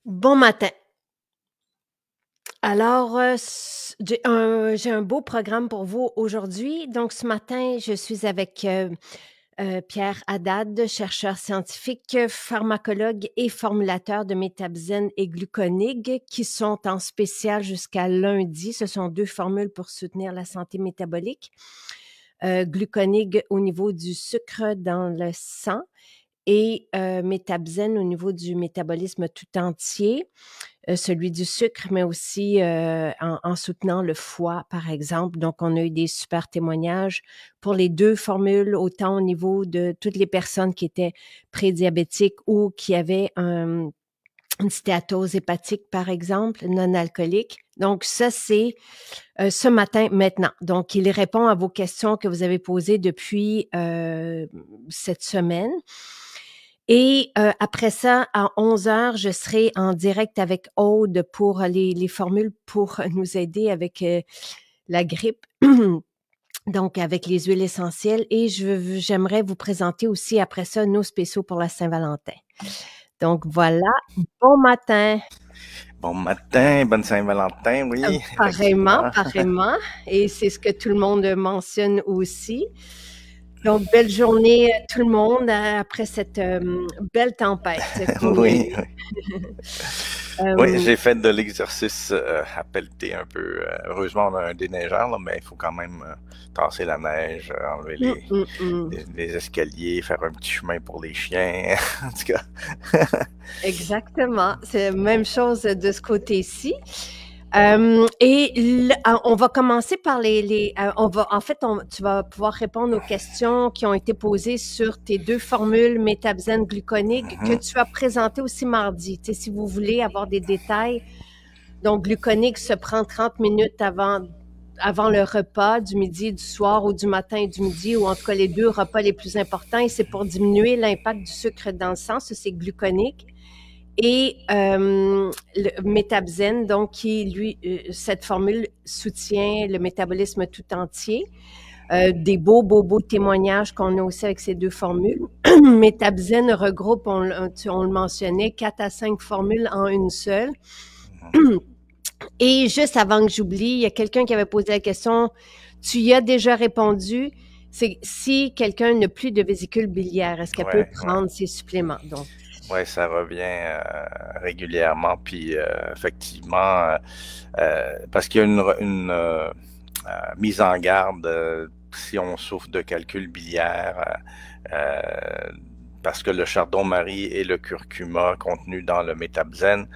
Bon matin. Alors, j'ai un beau programme pour vous aujourd'hui. Donc ce matin, je suis avec, Pierre Haddad, chercheur scientifique, pharmacologue et formulateur de Métabzen et Gluconig, qui sont en spécial jusqu'à lundi. Ce sont 2 formules pour soutenir la santé métabolique. Gluconig au niveau du sucre dans le sang et Métabzen au niveau du métabolisme tout entier. Celui du sucre, mais aussi en soutenant le foie, par exemple. Donc, on a eu des super témoignages pour les 2 formules, autant au niveau de toutes les personnes qui étaient prédiabétiques ou qui avaient une stéatose hépatique, par exemple, non alcoolique. Donc, ça, c'est ce matin, maintenant. Donc, il répond à vos questions que vous avez posées depuis cette semaine. Et après ça, à 11h, je serai en direct avec Aude pour les formules pour nous aider avec la grippe, donc avec les huiles essentielles. Et j'aimerais vous présenter aussi après ça nos spéciaux pour la Saint-Valentin. Donc voilà, bon matin. Bon matin, bonne Saint-Valentin, oui. Pareillement. Et c'est ce que tout le monde mentionne aussi. Donc, belle journée tout le monde après cette belle tempête. Oui. Oui, j'ai fait de l'exercice à pelleter un peu. Heureusement, on a un déneigeur, là, mais il faut quand même tasser la neige, enlever les escaliers, faire un petit chemin pour les chiens, en tout cas. Exactement, c'est la même chose de ce côté-ci. On va commencer par tu vas pouvoir répondre aux questions qui ont été posées sur tes 2 formules Métabzen Gluconig que tu as présentées aussi mardi. Tu sais, si vous voulez avoir des détails, donc Gluconig se prend 30 minutes avant le repas du midi, du soir ou du matin et du midi, ou en tout cas les 2 repas les plus importants, et c'est pour diminuer l'impact du sucre dans le sang, ça c'est Gluconig. Et le Métabzen, donc cette formule soutient le métabolisme tout entier. Des beaux témoignages qu'on a aussi avec ces 2 formules. Métabzen regroupe, on le mentionnait, 4 à 5 formules en une seule. Et juste avant que j'oublie, il y a quelqu'un qui avait posé la question, tu y as déjà répondu, c'est si quelqu'un n'a plus de vésicule biliaire, est-ce qu'elle peut prendre ses suppléments? Donc, oui, ça revient régulièrement, puis effectivement, parce qu'il y a une mise en garde si on souffre de calcul biliaire, parce que le chardon-marie et le curcuma contenus dans le Métabzen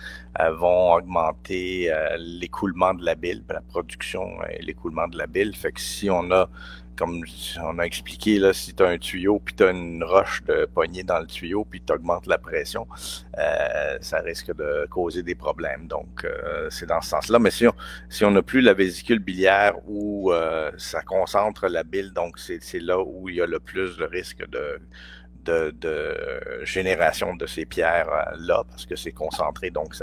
vont augmenter l'écoulement de la bile, la production et l'écoulement de la bile. Fait que si on a, comme on a expliqué, là, si tu as un tuyau puis tu as une roche de poignée dans le tuyau puis tu augmentes la pression, ça risque de causer des problèmes. Donc, c'est dans ce sens-là. Mais si on n'a plus la vésicule biliaire où ça concentre la bile, donc c'est là où il y a le plus de risque de génération de ces pierres-là, parce que c'est concentré, donc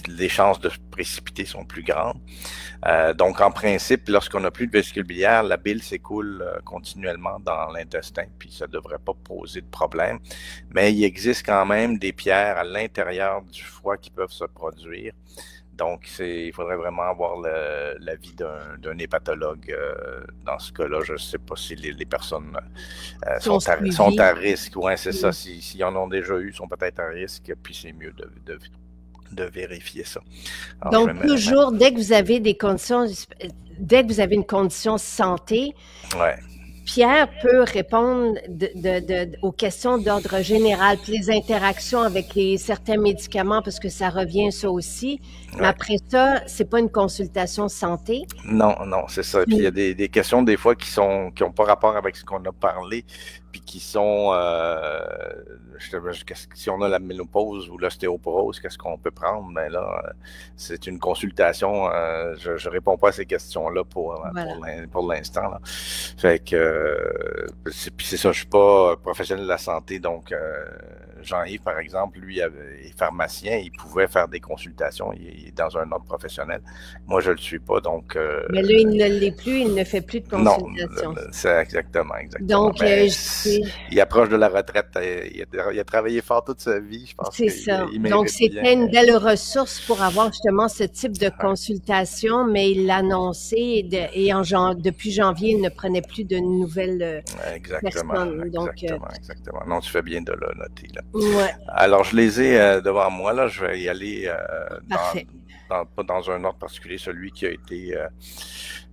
les chances de se précipiter sont plus grandes. Donc, en principe, lorsqu'on n'a plus de vésicule biliaire, la bile s'écoule continuellement dans l'intestin, puis ça ne devrait pas poser de problème. Mais il existe quand même des pierres à l'intérieur du foie qui peuvent se produire. Donc, il faudrait vraiment avoir l'avis d'un hépatologue dans ce cas-là. Je ne sais pas si les personnes sont à risque. Oui, c'est ça. S'ils en ont déjà eu, ils sont peut-être à risque, puis c'est mieux de vérifier ça. Alors, donc, toujours, dès que vous avez une condition santé, Pierre peut répondre aux questions d'ordre général, puis les interactions avec certains médicaments, parce que ça revient ça aussi. Mais après ça, c'est pas une consultation santé. Non, c'est ça. Puis il y a des questions des fois qui ont pas rapport avec ce qu'on a parlé, puis qui sont si on a la ménopause ou l'ostéoporose, qu'est-ce qu'on peut prendre? Ben là, c'est une consultation. Je réponds pas à ces questions-là pour l'instant. Là. Fait que c'est ça, je suis pas professionnel de la santé, donc Jean-Yves, par exemple, lui est pharmacien, il pouvait faire des consultations, il est dans un ordre professionnel. Moi, je le suis pas, donc... mais là, il ne l'est plus, il ne fait plus de consultation. Non, c'est exactement. Donc, il approche de la retraite. Il a travaillé fort toute sa vie. Je pense C'est qu'il ça. il Donc, mérite c'était bien. une belle ressource pour avoir justement ce type de Ouais. consultation, mais il l'a annoncé depuis janvier, il ne prenait plus de nouvelles Exactement, personnes. Donc, exactement. Non, tu fais bien de le noter, là. ouais, Alors, je les ai devant moi, là. Je vais y aller parfait. pas dans un ordre particulier, celui qui a été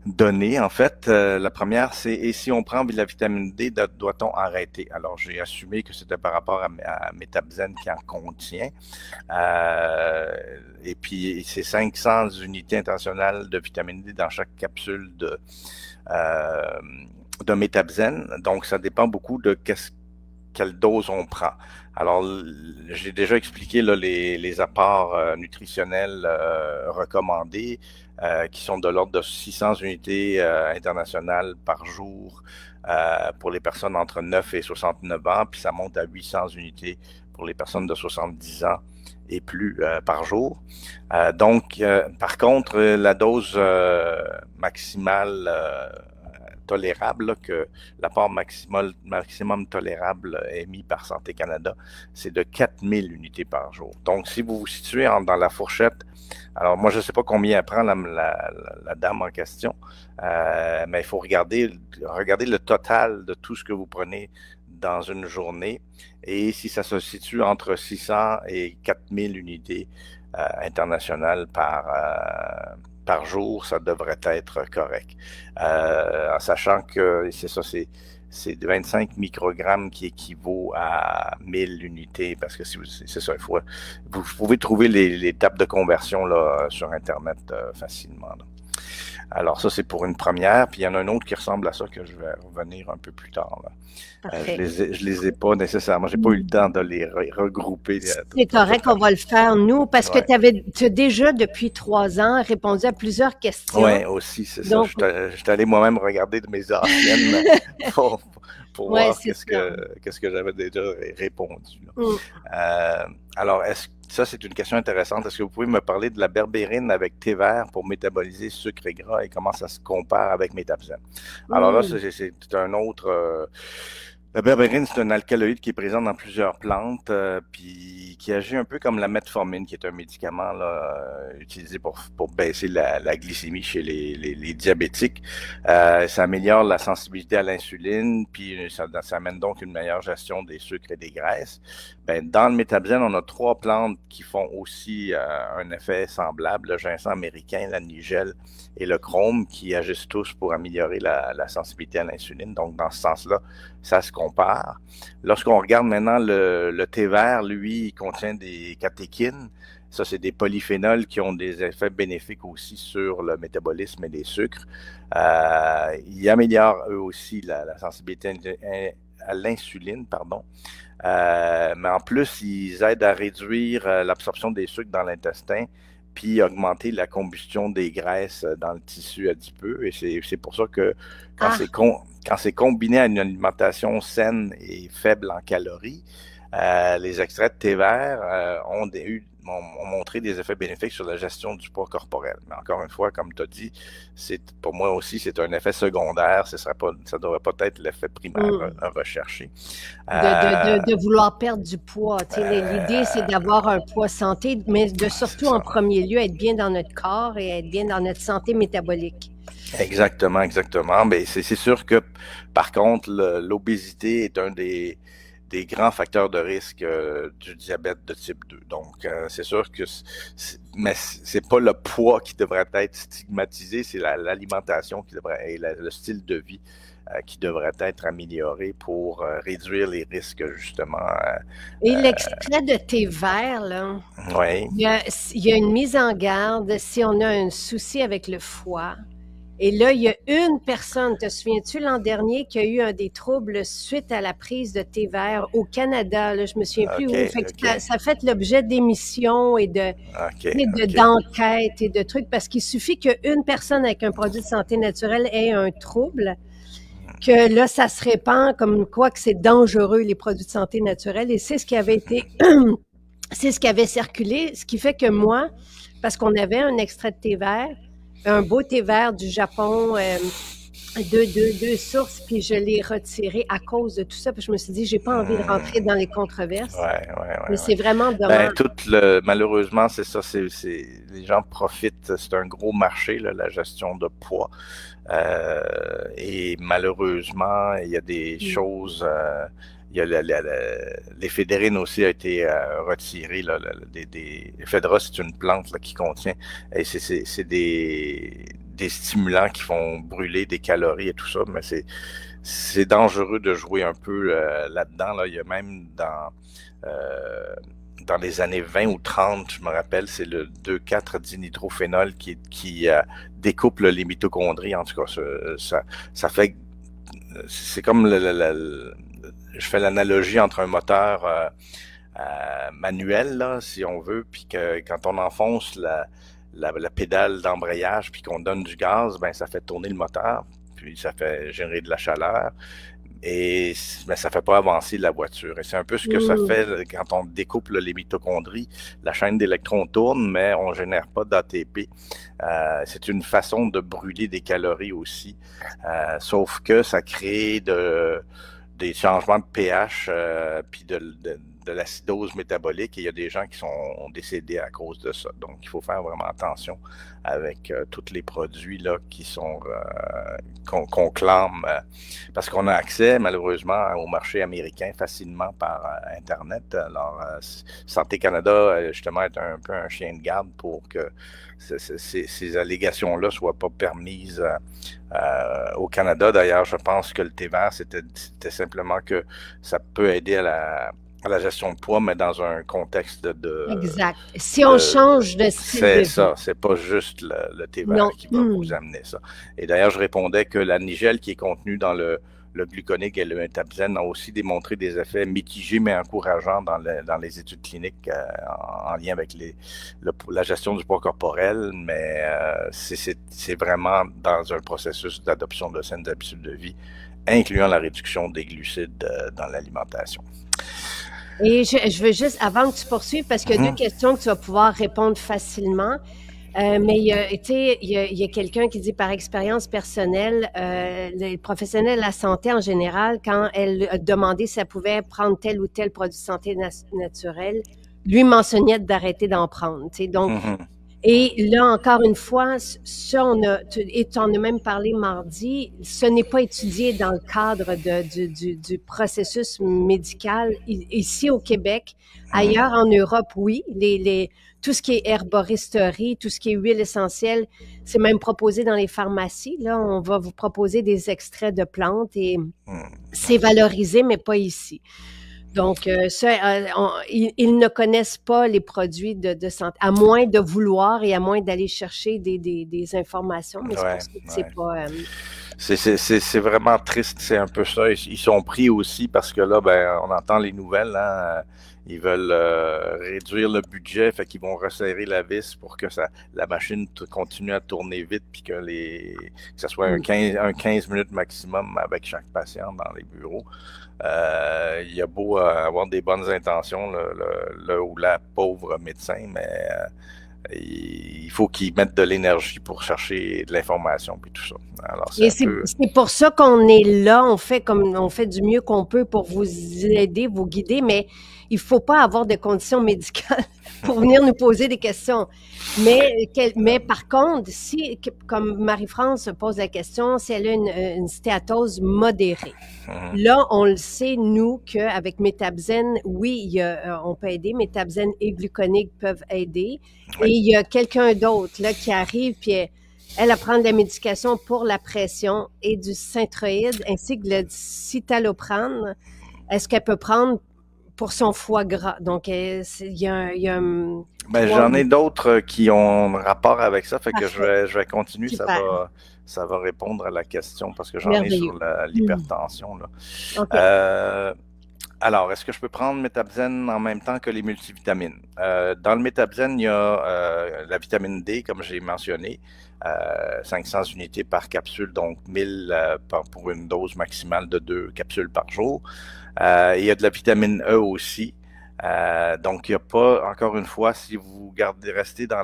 donné. En fait, la première, c'est « Et si on prend la vitamine D, doit-on arrêter? » Alors, j'ai assumé que c'était par rapport à Métabzen qui en contient. Et puis, c'est 500 unités internationales de vitamine D dans chaque capsule de Métabzen. Donc, ça dépend beaucoup de quelle dose on prend. Alors, j'ai déjà expliqué là, les apports nutritionnels recommandés qui sont de l'ordre de 600 unités internationales par jour pour les personnes entre 9 et 69 ans, puis ça monte à 800 unités pour les personnes de 70 ans et plus par jour. Donc, par contre, la dose maximale tolérable, là, que l'apport maximum tolérable émis par Santé Canada, c'est de 4000 unités par jour. Donc, si vous vous situez dans la fourchette, alors moi, je ne sais pas combien elle prend la dame en question, mais il faut regarder le total de tout ce que vous prenez dans une journée et si ça se situe entre 600 et 4000 unités internationales par jour, ça devrait être correct. En sachant que c'est ça, c'est 25 microgrammes qui équivaut à 1000 unités, parce que c'est ça, vous pouvez trouver les tables de conversion là, sur Internet facilement. Là. Alors ça, c'est pour une première, puis il y en a un autre qui ressemble à ça que je vais revenir un peu plus tard. Là. Je les ai pas nécessairement, j'ai pas eu le temps de les regrouper. C'est correct, on va le faire, nous, parce que tu as déjà, depuis 3 ans, répondu à plusieurs questions. Oui, aussi, c'est ça. Je suis allé moi-même regarder de mes anciennes pour voir qu'est-ce que j'avais déjà répondu. Alors, ça, c'est une question intéressante. Est-ce que vous pouvez me parler de la berbérine avec thé vert pour métaboliser sucre et gras et comment ça se compare avec Métabzen? Alors là, c'est un autre... La berbérine, c'est un alcaloïde qui est présent dans plusieurs plantes, puis qui agit un peu comme la metformine, qui est un médicament là, utilisé pour baisser la glycémie chez les diabétiques. Ça améliore la sensibilité à l'insuline, puis ça amène donc une meilleure gestion des sucres et des graisses. Ben, dans le Métabzen, on a 3 plantes qui font aussi un effet semblable, le ginseng américain, la nigelle et le chrome, qui agissent tous pour améliorer la sensibilité à l'insuline. Donc, dans ce sens-là, ça se compare. Lorsqu'on regarde maintenant le thé vert, lui, il contient des catéchines. Ça, c'est des polyphénols qui ont des effets bénéfiques aussi sur le métabolisme et les sucres. Ils améliorent eux aussi la sensibilité à l'insuline, pardon. Mais en plus, ils aident à réduire l'absorption des sucres dans l'intestin puis augmenter la combustion des graisses dans le tissu adipeux. Et c'est pour ça que quand c'est combiné à une alimentation saine et faible en calories, les extraits de thé vert ont montré des effets bénéfiques sur la gestion du poids corporel. Mais encore une fois, comme tu as dit, pour moi aussi, c'est un effet secondaire. Ça ne devrait pas être l'effet primaire à rechercher. De vouloir perdre du poids. L'idée, c'est d'avoir un poids santé, mais de surtout en premier lieu être bien dans notre corps et être bien dans notre santé métabolique. Exactement. Mais c'est sûr que, par contre, l'obésité est un des grands facteurs de risque du diabète de type 2. Donc, c'est sûr que mais c'est pas le poids qui devrait être stigmatisé, c'est l'alimentation et le style de vie qui devrait être amélioré pour réduire les risques, justement. Et l'extrait de thé vert, là, oui. Il y a une mise en garde si on a un souci avec le foie. Et là, il y a une personne, te souviens-tu l'an dernier, qui a eu des troubles suite à la prise de thé vert au Canada, là, je me souviens plus où. Ça fait l'objet d'émissions et d'enquêtes et de trucs, parce qu'il suffit qu'une personne avec un produit de santé naturelle ait un trouble, que là, ça se répand comme quoi que c'est dangereux, les produits de santé naturelle, et c'est ce qui avait été, c'est ce qui avait circulé, ce qui fait que moi, parce qu'on avait un extrait de thé vert, un beau thé vert du Japon deux sources, puis je l'ai retiré à cause de tout ça, puis je me suis dit, j'ai pas envie de rentrer dans les controverses, mais Ouais. c'est vraiment Ben, dommage. malheureusement, c'est ça, les gens profitent, c'est un gros marché, là, la gestion de poids. Et malheureusement, il y a des choses, il y a l'éphédrine aussi a été retirée. Là, l'éphédra, c'est une plante là, qui contient, et c'est des stimulants qui font brûler des calories et tout ça, mais c'est dangereux de jouer un peu là-dedans. Là. Il y a même dans les années 20 ou 30, je me rappelle, c'est le 2,4-dinitrophénol qui découple les mitochondries. En tout cas, ça fait... C'est comme je fais l'analogie entre un moteur manuel, là, si on veut, puis que quand on enfonce la pédale d'embrayage puis qu'on donne du gaz, ben ça fait tourner le moteur, puis ça fait générer de la chaleur. Et mais ça fait pas avancer la voiture. Et c'est un peu ce que ça fait quand on découple les mitochondries. La chaîne d'électrons tourne, mais on génère pas d'ATP. C'est une façon de brûler des calories aussi. Sauf que ça crée des changements de pH puis de l'acidose métabolique, et il y a des gens qui sont décédés à cause de ça. Donc, il faut faire vraiment attention avec tous les produits là qui sont qu'on clame, parce qu'on a accès malheureusement au marché américain facilement par Internet. Alors, Santé Canada, justement, est un peu un chien de garde pour que ces allégations-là soient pas permises au Canada. D'ailleurs, je pense que le thé vert, c'était simplement que ça peut aider à la gestion de poids, mais dans un contexte Exact. Si on change de style de vie. C'est ça, c'est pas juste le thé vert qui va vous amener ça. Et d'ailleurs, je répondais que la nigelle qui est contenue dans le gluconique et le métabzène ont aussi démontré des effets mitigés mais encourageants dans les études cliniques en lien avec la gestion du poids corporel, mais c'est vraiment dans un processus d'adoption de saines habitudes de vie, incluant la réduction des glucides dans l'alimentation. Et je veux juste, avant que tu poursuives, parce qu'il y a deux questions que tu vas pouvoir répondre facilement, mais il y a quelqu'un qui dit par expérience personnelle, les professionnels de la santé en général, quand elle a demandé si elle pouvait prendre tel ou tel produit de santé naturelle, lui mentionnait d'arrêter d'en prendre. Donc, et là, encore une fois, ça, et tu en as même parlé mardi, ce n'est pas étudié dans le cadre du processus médical ici au Québec. Ailleurs en Europe, oui. Tout ce qui est herboristerie, tout ce qui est huile essentielle, c'est même proposé dans les pharmacies. Là, on va vous proposer des extraits de plantes et c'est valorisé, mais pas ici. Donc, ils ne connaissent pas les produits de santé, à moins de vouloir et à moins d'aller chercher des informations. Mais c'est pour ça que c'est pas... C'est vraiment triste, c'est un peu ça. Ils sont pris aussi parce que là, ben, on entend les nouvelles, hein, ils veulent réduire le budget, fait qu'ils vont resserrer la vis pour que la machine continue à tourner vite, puis que ça soit un 15 minutes maximum avec chaque patient dans les bureaux. Il y a beau avoir des bonnes intentions, le ou la pauvre médecin, mais il faut qu'ils mettent de l'énergie pour chercher de l'information puis tout ça. Alors, c'est pour ça qu'on est là, on fait du mieux qu'on peut pour vous aider, vous guider, mais il faut pas avoir de conditions médicales pour venir nous poser des questions. Mais par contre, si, comme Marie-France pose la question, si elle a une stéatose modérée, là, on le sait, nous, qu'avec métabzène, oui, on peut aider. Métabzène et gluconique peuvent aider. Oui. Et il y a quelqu'un d'autre là qui arrive, puis elle prend de la médication pour la pression et du synthroïde, ainsi que le citalopram. Est-ce qu'elle peut prendre pour son foie gras? Donc, il y a ben, j'en ai d'autres qui ont rapport avec ça, fait que je vais continuer. Ça va répondre à la question parce que j'en ai sur l'hypertension. Là. Okay. Alors, est-ce que je peux prendre métabzène en même temps que les multivitamines? Dans le métabzène, il y a la vitamine D, comme j'ai mentionné, 500 unités par capsule, donc 1000 pour une dose maximale de 2 capsules par jour. Il y a de la vitamine E aussi. Donc, il n'y a pas, encore une fois, si vous restez dans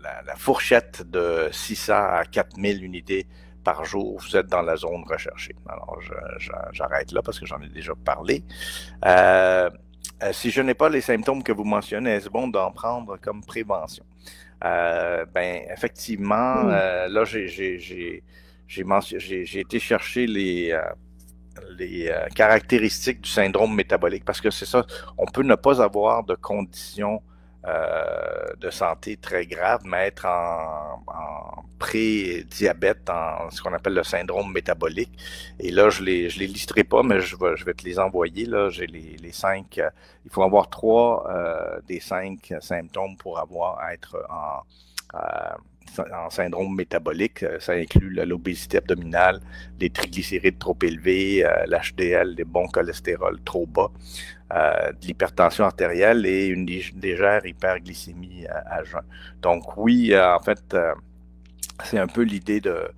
la fourchette de 600 à 4000 unités par jour, vous êtes dans la zone recherchée. Alors, j'arrête là parce que j'en ai déjà parlé. Si je n'ai pas les symptômes que vous mentionnez, est-ce bon d'en prendre comme prévention? Ben, effectivement, là, j'ai été chercher les caractéristiques du syndrome métabolique parce que c'est ça, on peut ne pas avoir de conditions de santé très graves, mais être en pré-diabète, en ce qu'on appelle le syndrome métabolique. Et là, je les listerai pas, mais je vais te les envoyer. Là, j'ai les 5. Il faut avoir 3 des 5 symptômes pour être en syndrome métabolique. Ça inclut l'obésité abdominale, les triglycérides trop élevés, l'HDL, les bons cholestérol trop bas, de l'hypertension artérielle et une légère hyperglycémie à jeun. Donc oui, en fait, c'est un peu l'idée de...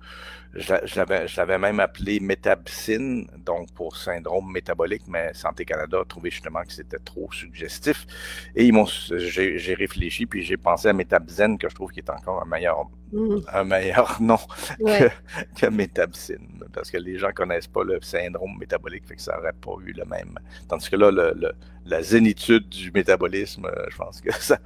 Je l'avais même appelé métabsine, donc pour syndrome métabolique, mais Santé Canada a trouvé justement que c'était trop suggestif. Et j'ai réfléchi, puis j'ai pensé à métabzène, que je trouve qui est encore un meilleur nom que métabsine, parce que les gens connaissent pas le syndrome métabolique, fait que ça n'aurait pas eu le même. Tandis que là, la zénitude du métabolisme, je pense que ça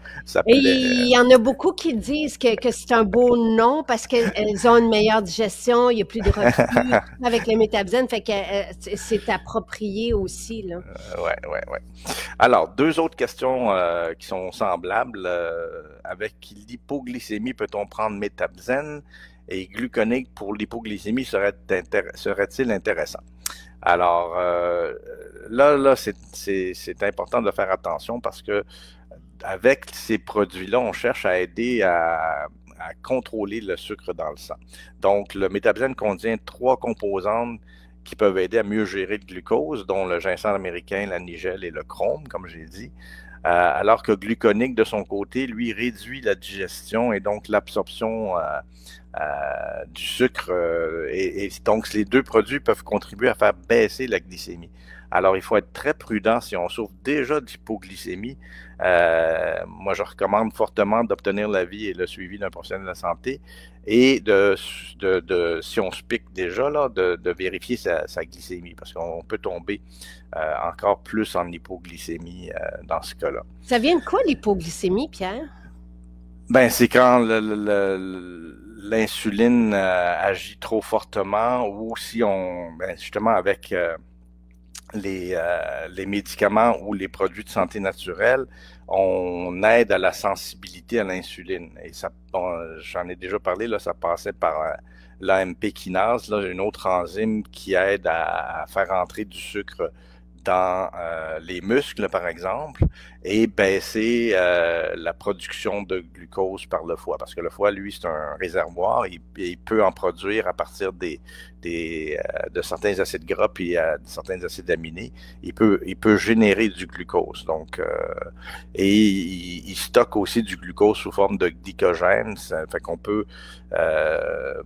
plaît. Et il y en a beaucoup qui disent que c'est un beau nom parce qu'elles ont une meilleure digestion, il y a plus de reflux avec le métabzène, fait que c'est approprié aussi, là. Ouais. Alors, 2 autres questions qui sont semblables. Avec l'hypoglycémie, peut-on prendre métabzène? Et gluconique pour l'hypoglycémie serait-il intéressant? Alors, là, c'est important de faire attention parce que avec ces produits-là, on cherche à aider à contrôler le sucre dans le sang. Donc, le métabzène contient 3 composantes qui peuvent aider à mieux gérer le glucose, dont le ginseng américain, la nigelle et le chrome, comme j'ai dit. Alors que gluconique, de son côté, lui, réduit la digestion et donc l'absorption du sucre. Et donc, les 2 produits peuvent contribuer à faire baisser la glycémie. Alors, il faut être très prudent si on souffre déjà d'hypoglycémie. Moi, je recommande fortement d'obtenir l'avis et le suivi d'un professionnel de la santé et si on se pique déjà, là, de vérifier sa glycémie parce qu'on peut tomber encore plus en hypoglycémie dans ce cas-là. Ça vient de quoi l'hypoglycémie, Pierre? Ben, c'est quand l'insuline agit trop fortement ou si justement avec les médicaments ou les produits de santé naturelle, on aide à la sensibilité à l'insuline. Et ça, j'en ai déjà parlé, là, ça passait par l'AMP kinase, là, une autre enzyme qui aide à faire entrer du sucre dans les muscles, par exemple, et baisser la production de glucose par le foie. Parce que le foie, lui, c'est un réservoir. Il peut en produire à partir de certains acides gras puis de certains acides aminés. Il peut générer du glucose. Donc, et il stocke aussi du glucose sous forme de glycogène. Ça fait qu'on peut,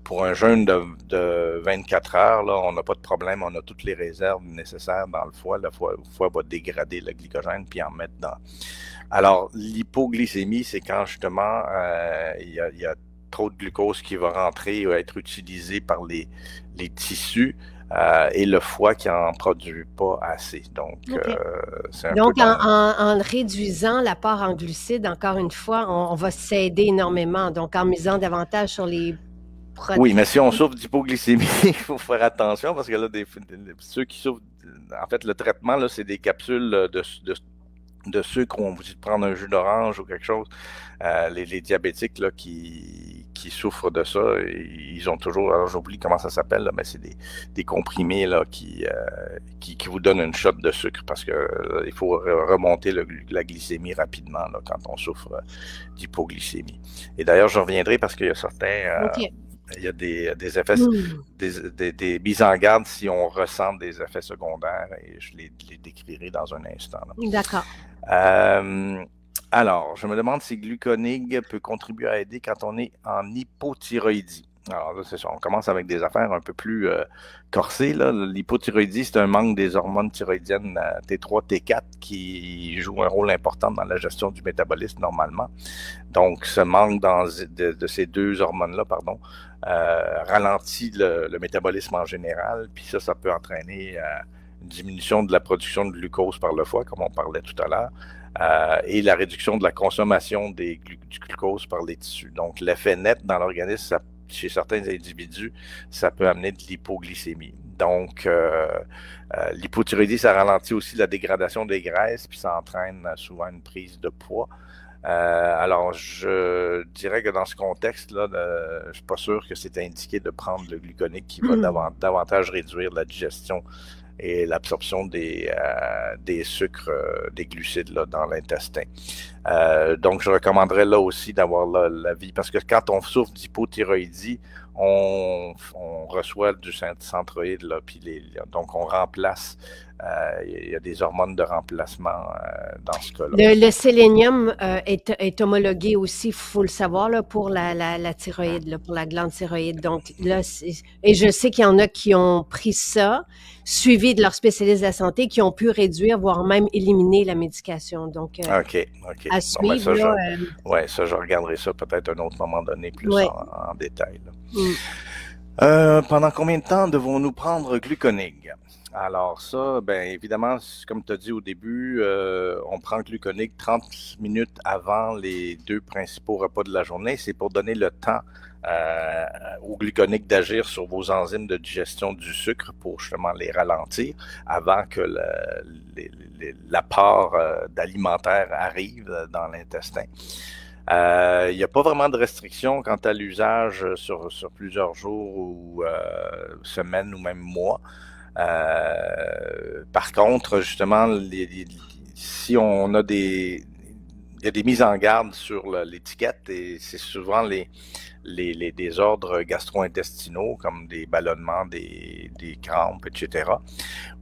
pour un jeûne de 24 heures, là, on n'a pas de problème. On a toutes les réserves nécessaires dans le foie. Le foie va dégrader le glycogène puis en mettre dans. Alors, l'hypoglycémie, c'est quand justement il y a trop de glucose qui va rentrer ou être utilisé par les tissus et le foie qui en produit pas assez. Donc, c'est un Donc, peu en réduisant l'apport en glucides, encore une fois, on va s'aider énormément. Donc, en misant davantage sur les produits. Oui, mais si on souffre d'hypoglycémie, il faut faire attention parce que là, ceux qui souffrent, en fait, le traitement, là, c'est des capsules de sucre où on vous dit de prendre un jus d'orange ou quelque chose. Les diabétiques là, qui souffrent de ça, ils ont toujours, alors j'oublie comment ça s'appelle, là, mais c'est des comprimés là, qui vous donnent une shot de sucre parce que il faut remonter la glycémie rapidement là, quand on souffre d'hypoglycémie. Et d'ailleurs, je reviendrai parce qu'il y a certains... Il y a des effets, des mises en garde si on ressent des effets secondaires et je les décrirai dans un instant. D'accord. Alors, je me demande si gluconig peut contribuer à aider quand on est en hypothyroïdie. Alors là, c'est ça. On commence avec des affaires un peu plus corsées, là. L'hypothyroïdie, c'est un manque des hormones thyroïdiennes T3, T4 qui jouent un rôle important dans la gestion du métabolisme normalement. Donc, ce manque de ces deux hormones-là, ralentit le métabolisme en général. Puis ça peut entraîner une diminution de la production de glucose par le foie, comme on parlait tout à l'heure. Et la réduction de la consommation du glucose par les tissus. Donc, l'effet net dans l'organisme, chez certains individus, ça peut amener de l'hypoglycémie. Donc, l'hypothyroïdie, ça ralentit aussi la dégradation des graisses, puis ça entraîne souvent une prise de poids. Alors, je dirais que dans ce contexte-là, je ne suis pas sûr que c'est indiqué de prendre le gluconique qui va davantage réduire la digestion et l'absorption des sucres, des glucides là, dans l'intestin. Donc, je recommanderais là aussi d'avoir l'avis, parce que quand on souffre d'hypothyroïdie, on reçoit du centroïde, là, puis donc on remplace, il y a des hormones de remplacement dans ce cas-là. Le sélénium est homologué aussi, il faut le savoir, là, pour la thyroïde, là, pour la glande thyroïde. Donc là, et je sais qu'il y en a qui ont pris ça, suivi de leur spécialiste de la santé, qui ont pu réduire, voire même éliminer la médication. Donc, OK. à suivre. Ça, je regarderai ça peut-être à un autre moment donné, plus en détail. Pendant combien de temps devons-nous prendre gluconique? Alors ça, bien évidemment, comme tu as dit au début, on prend gluconique 30 minutes avant les 2 principaux repas de la journée. C'est pour donner le temps au gluconique d'agir sur vos enzymes de digestion du sucre pour justement les ralentir avant que l'apport d'alimentaire arrive dans l'intestin. Il n'y a pas vraiment de restriction quant à l'usage sur plusieurs jours ou semaines ou même mois. Par contre, justement, si on a il y a des mises en garde sur l'étiquette et c'est souvent les désordres gastro-intestinaux comme des ballonnements, des crampes, etc.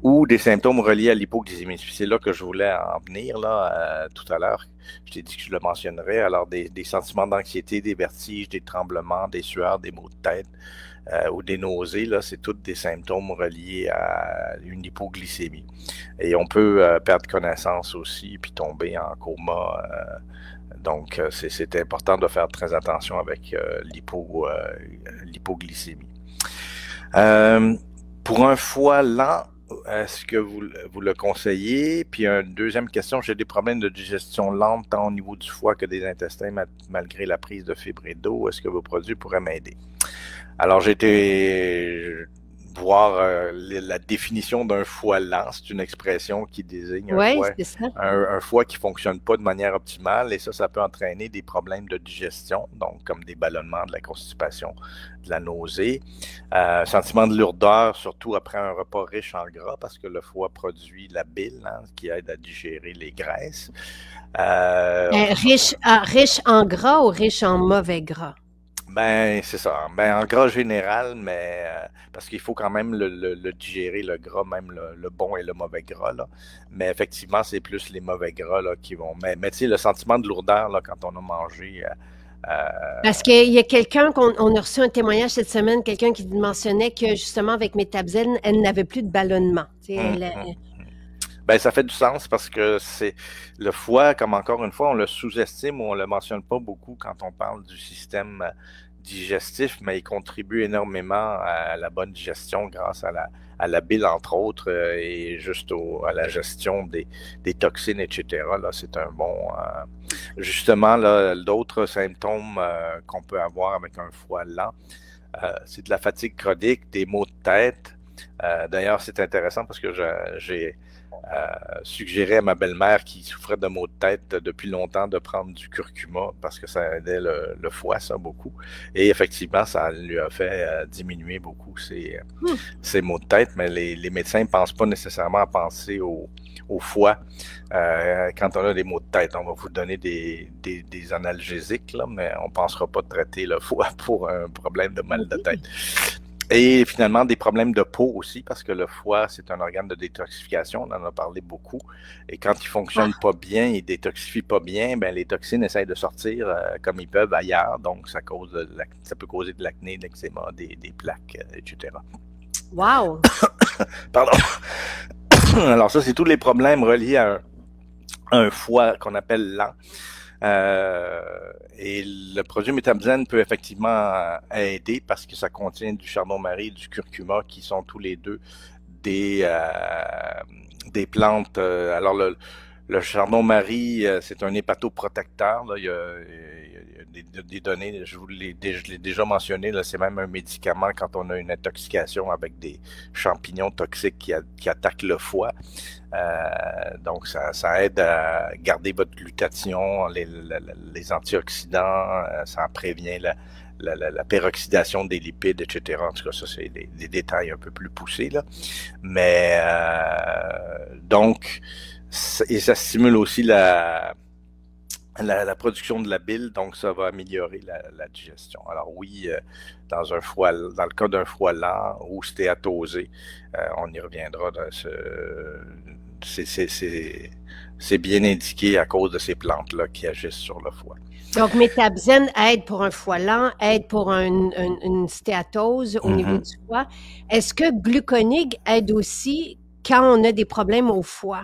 ou des symptômes reliés à l'hypoglycémie. C'est là que je voulais en venir là tout à l'heure. Je t'ai dit que je le mentionnerais. Alors, des sentiments d'anxiété, des vertiges, des tremblements, des sueurs, des maux de tête ou des nausées, là, c'est tous des symptômes reliés à une hypoglycémie. Et on peut perdre connaissance aussi puis tomber en coma. Donc, c'est important de faire très attention avec l'hypoglycémie. Pour un foie lent, est-ce que vous le conseillez? Puis une deuxième question, j'ai des problèmes de digestion lente tant au niveau du foie que des intestins malgré la prise de fibres et d'eau. Est-ce que vos produits pourraient m'aider? Alors, j'ai été voir la définition d'un foie lent. C'est une expression qui désigne un foie qui ne fonctionne pas de manière optimale et ça peut entraîner des problèmes de digestion, donc comme des ballonnements, de la constipation, de la nausée, sentiment de lourdeur, surtout après un repas riche en gras parce que le foie produit la bile qui aide à digérer les graisses. Riche en gras ou riche en mauvais gras? Ben, c'est ça. Ben, en gras général, mais parce qu'il faut quand même le digérer, le gras, même le bon et le mauvais gras, là. Mais effectivement, c'est plus les mauvais gras, là, qui vont. Mais tu sais, le sentiment de lourdeur, là, quand on a mangé. Parce qu'il y a quelqu'un on a reçu un témoignage cette semaine, quelqu'un qui mentionnait que justement, avec Métabzen, elle n'avait plus de ballonnement. Ben, ça fait du sens parce que c'est le foie, comme encore une fois, on le sous-estime ou on le mentionne pas beaucoup quand on parle du système digestif, mais il contribue énormément à la bonne digestion grâce à la bile, entre autres, et juste à la gestion des toxines, etc. Là, c'est un bon... justement, là, d'autres symptômes qu'on peut avoir avec un foie lent, c'est de la fatigue chronique, des maux de tête. D'ailleurs, c'est intéressant parce que j'ai suggéré à ma belle-mère qui souffrait de maux de tête depuis longtemps de prendre du curcuma parce que ça aidait le foie, ça, beaucoup. Et effectivement, ça lui a fait diminuer beaucoup ses maux de tête, mais les médecins ne pensent pas nécessairement à penser au foie quand on a des maux de tête. On va vous donner des analgésiques, là, mais on ne pensera pas de traiter le foie pour un problème de mal de tête. Et finalement, des problèmes de peau aussi, parce que le foie, c'est un organe de détoxification, on en a parlé beaucoup. Et quand il fonctionne pas bien, il détoxifie pas bien, ben les toxines essayent de sortir comme ils peuvent ailleurs. Donc, ça peut causer de l'acné, de l'eczéma, des plaques, etc. Wow! Pardon. Alors ça, c'est tous les problèmes reliés à un foie qu'on appelle lent. Et le produit Metabzen peut effectivement aider parce que ça contient du chardon-marie et du curcuma qui sont tous les deux des plantes. Alors le chardon-marie, c'est un hépatoprotecteur. Là. Il y a des données, je l'ai déjà mentionné, c'est même un médicament quand on a une intoxication avec des champignons toxiques qui attaquent le foie. Donc, ça aide à garder votre glutathion, les antioxydants, ça prévient la peroxydation des lipides, etc. En tout cas, ça, c'est des détails un peu plus poussés, là. Mais, donc, et ça stimule aussi la production de la bile, donc ça va améliorer la digestion. Alors oui, dans le cas d'un foie lent ou stéatosé, on y reviendra. C'est bien indiqué à cause de ces plantes-là qui agissent sur le foie. Donc, Metabzen aide pour un foie lent, aide pour une stéatose au niveau du foie. Est-ce que Gluconig aide aussi quand on a des problèmes au foie?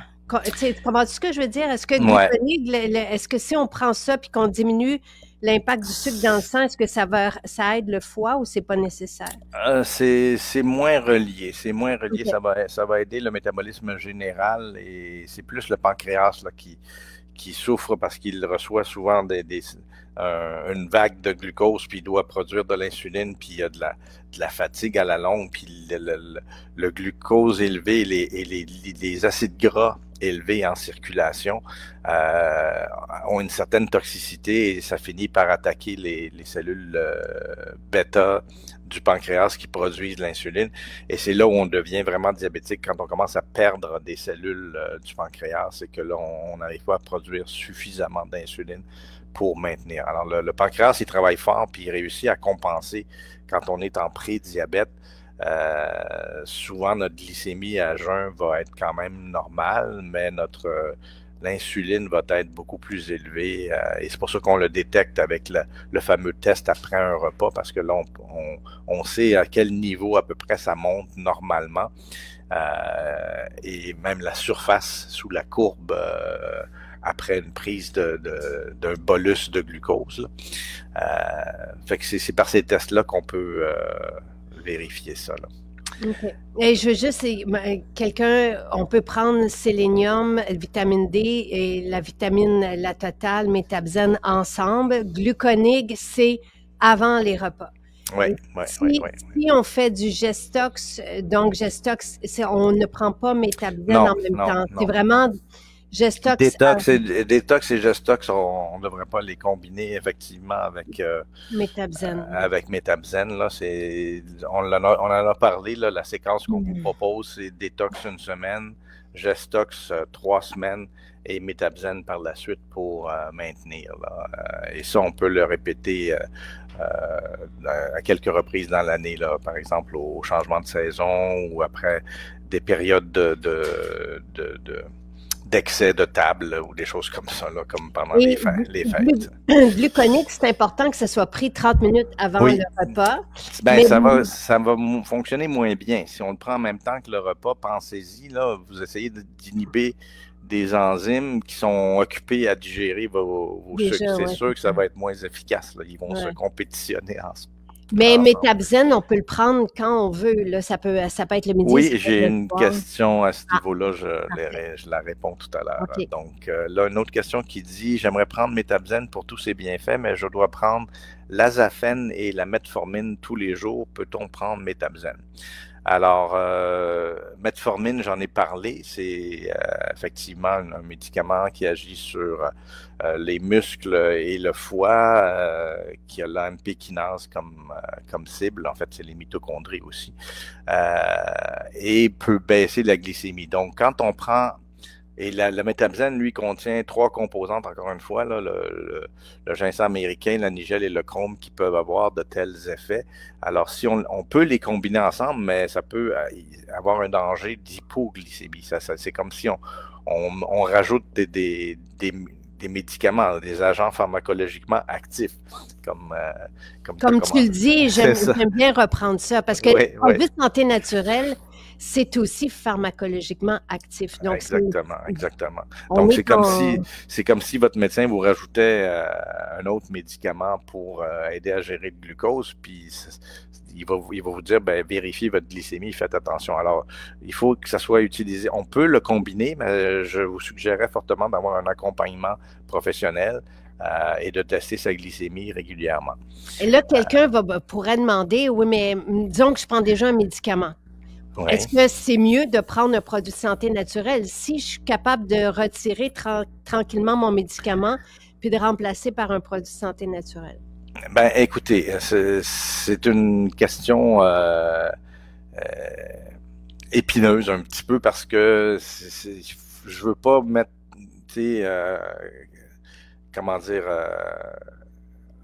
Tu comprends ce que je veux dire? Est-ce que Gluconig, est-ce que si on prend ça puis qu'on diminue l'impact du sucre dans le sang, est-ce que ça aide le foie ou c'est pas nécessaire? C'est moins relié. C'est moins relié. Okay. Ça va aider le métabolisme général et c'est plus le pancréas là, qui souffre parce qu'il reçoit souvent une vague de glucose, puis il doit produire de l'insuline, puis il y a de la fatigue à la longue, puis le glucose élevé et les acides gras élevés en circulation ont une certaine toxicité et ça finit par attaquer les cellules bêta du pancréas qui produisent de l'insuline. Et c'est là où on devient vraiment diabétique, quand on commence à perdre des cellules du pancréas, c'est que là, on n'arrive pas à produire suffisamment d'insuline pour maintenir. Alors, le pancréas, il travaille fort, puis il réussit à compenser quand on est en pré-diabète. Souvent, notre glycémie à jeun va être quand même normale, mais l'insuline va être beaucoup plus élevée et c'est pour ça qu'on le détecte avec le fameux test après un repas, parce que là, on sait à quel niveau à peu près ça monte normalement et même la surface sous la courbe après une prise d'un bolus de glucose. Fait que c'est par ces tests-là qu'on peut vérifier ça, là. Okay. Et je veux juste, on peut prendre sélénium, vitamine D et la vitamine, la totale, Metabzen ensemble. Gluconig, c'est avant les repas. Oui. Si on fait du Gestox, donc Gestox, on ne prend pas Metabzen en même temps. C'est vraiment Gestox. Détox et Gestox, on ne devrait pas les combiner effectivement avec Metabzen. Avec Metabzen, là, on en a parlé, là, la séquence qu'on vous propose, c'est Détox 1 semaine, Gestox 3 semaines et Metabzen par la suite pour maintenir. Là. Et ça, on peut le répéter à quelques reprises dans l'année, là, par exemple au changement de saison ou après des périodes d'excès de table ou des choses comme ça, là, comme pendant les fêtes. Gluconig, c'est important que ça soit pris 30 minutes avant le repas. Ben, ça va fonctionner moins bien. Si on le prend en même temps que le repas, pensez-y, là, vous essayez d'inhiber des enzymes qui sont occupées à digérer vos sucres. C'est sûr que ça va être moins efficace. Là. Ils vont se compétitionner ensemble. Mais Metabzen, on peut le prendre quand on veut. Là. Ça peut être le midi. Oui, j'ai une question à ce niveau-là. Je la réponds tout à l'heure. Okay. Donc, là, une autre question qui dit « J'aimerais prendre Metabzen pour tous ses bienfaits, mais je dois prendre l'azafène et la metformine tous les jours. Peut-on prendre Metabzen? » Alors, metformine, j'en ai parlé, c'est effectivement un médicament qui agit sur les muscles et le foie, qui a l'AMP kinase comme cible, en fait, c'est les mitochondries aussi, et peut baisser la glycémie. Donc, quand on prend Et le métabzène, lui, contient 3 composantes, encore une fois, là, le ginseng américain, la nigelle et le chrome qui peuvent avoir de tels effets. Alors, si on peut les combiner ensemble, mais ça peut avoir un danger d'hypoglycémie. C'est comme si on rajoute des médicaments, des agents pharmacologiquement actifs, comme, Comme tu le dis, C'est j'aime ça. bien reprendre ça parce que Oui, les oui. produits de santé naturelle, c'est aussi pharmacologiquement actif. Donc, Exactement, exactement. on Donc, est en... c'est comme si votre médecin vous rajoutait un autre médicament pour aider à gérer le glucose, puis il va vous dire, ben, vérifiez votre glycémie, faites attention. Alors, il faut que ça soit utilisé. On peut le combiner, mais je vous suggérerais fortement d'avoir un accompagnement professionnel et de tester sa glycémie régulièrement. Et là, quelqu'un pourrait demander, oui, mais disons que je prends déjà un médicament. Est-ce Oui. que c'est mieux de prendre un produit de santé naturel si je suis capable de retirer tranquillement mon médicament puis de remplacer par un produit de santé naturel? Ben, écoutez, c'est une question épineuse un petit peu parce que je veux pas mettre, tu sais, comment dire,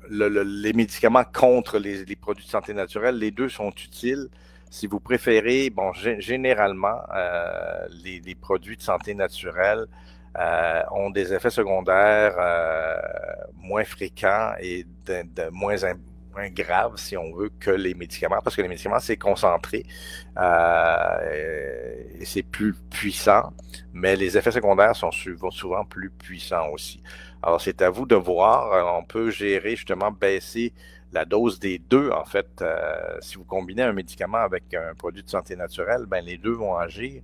les médicaments contre les produits de santé naturelle. Les deux sont utiles. Si vous préférez, bon, généralement, les produits de santé naturelle ont des effets secondaires moins fréquents et moins graves, si on veut, que les médicaments, parce que les médicaments, c'est concentré et c'est plus puissant, mais les effets secondaires sont souvent plus puissants aussi. Alors, c'est à vous de voir. On peut gérer, justement, baisser la dose des deux, en fait. Si vous combinez un médicament avec un produit de santé naturelle, ben les deux vont agir.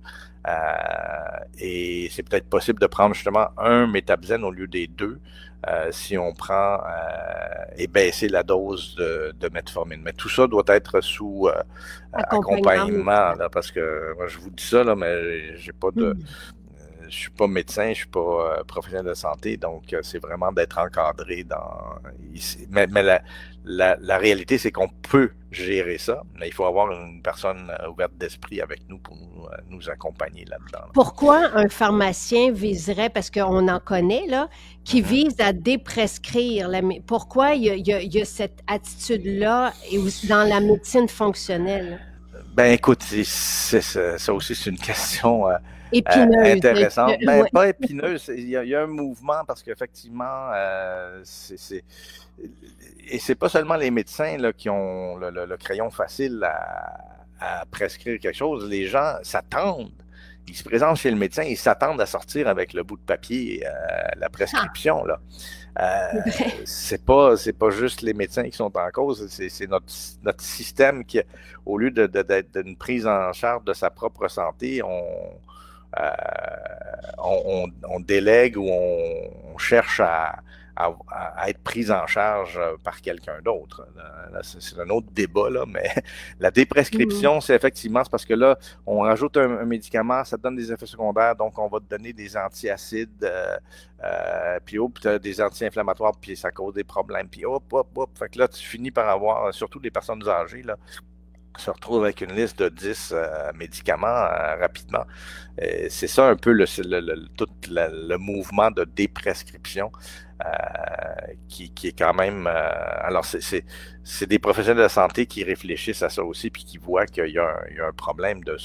Et c'est peut-être possible de prendre justement un métabzène au lieu des deux si on prend et baisser la dose de metformine. Mais tout ça doit être sous accompagnement, là, parce que moi, je vous dis ça, là, mais j'ai pas de... Je suis pas médecin, je suis pas professionnel de santé, donc c'est vraiment d'être encadré dans ici. Mais la réalité, c'est qu'on peut gérer ça, mais il faut avoir une personne ouverte d'esprit avec nous pour nous accompagner là-dedans. Là. Pourquoi un pharmacien viserait, parce qu'on en connaît, là, qui vise à déprescrire pourquoi il y a cette attitude-là et aussi dans la médecine fonctionnelle? Ben écoute, ça aussi c'est une question Épineuse. intéressante. Ben Ouais. pas épineuse, il y a un mouvement parce qu'effectivement, et c'est pas seulement les médecins là, qui ont le crayon facile à prescrire quelque chose. Les gens s'attendent. Ils se présentent chez le médecin, ils s'attendent à sortir avec le bout de papier, la prescription. Là. C'est pas juste les médecins qui sont en cause, c'est notre système qui, au lieu d'être une prise en charge de sa propre santé, on délègue ou on cherche à être pris en charge par quelqu'un d'autre. Là, c'est un autre débat, là, mais la déprescription, c'est effectivement, c'est parce que là, on rajoute un médicament, ça donne des effets secondaires, donc on va te donner des antiacides, puis hop, des anti-inflammatoires, puis ça cause des problèmes, puis hop. Fait que là, tu finis par avoir, surtout les personnes âgées, là, se retrouvent avec une liste de 10 médicaments rapidement. C'est ça un peu tout le mouvement de déprescription qui est quand même... alors, c'est des professionnels de santé qui réfléchissent à ça aussi puis qui voient qu'il y a un problème de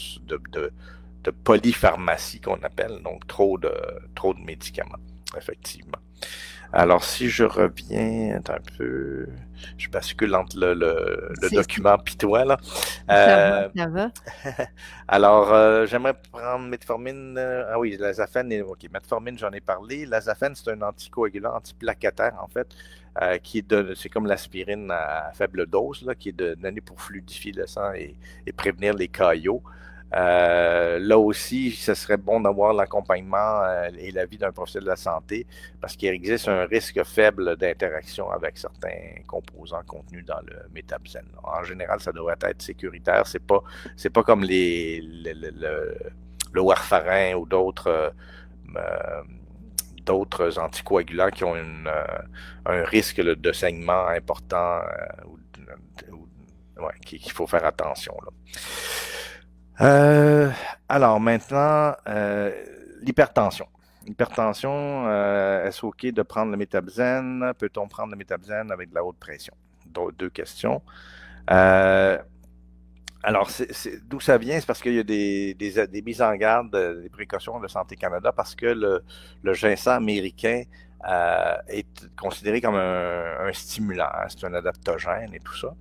polypharmacie qu'on appelle, donc trop de médicaments, effectivement. Alors, si je reviens un peu, je bascule entre le document puis toi, là. Ça va. Alors, j'aimerais prendre metformine. Ah oui, l'azafène. OK, metformine, j'en ai parlé. L'azafène, c'est un anticoagulant, antiplaquettaire, en fait, c'est comme l'aspirine à faible dose, là, qui est donné pour fluidifier le sang et prévenir les caillots. Là aussi, ce serait bon d'avoir l'accompagnement et l'avis d'un professionnel de la santé parce qu'il existe un risque faible d'interaction avec certains composants contenus dans le métabzène. En général, ça devrait être sécuritaire. C'est pas comme le warfarin ou d'autres anticoagulants qui ont un risque de saignement important qu'il faut faire attention. Là. Alors maintenant, l'hypertension. Hypertension, est-ce OK de prendre le métabzène? Peut-on prendre le métabzène avec de la haute pression? Deux questions. Alors, d'où ça vient? C'est parce qu'il y a des mises en garde, des précautions de Santé Canada, parce que le ginseng américain est considéré comme un stimulant, hein, c'est un adaptogène et tout ça.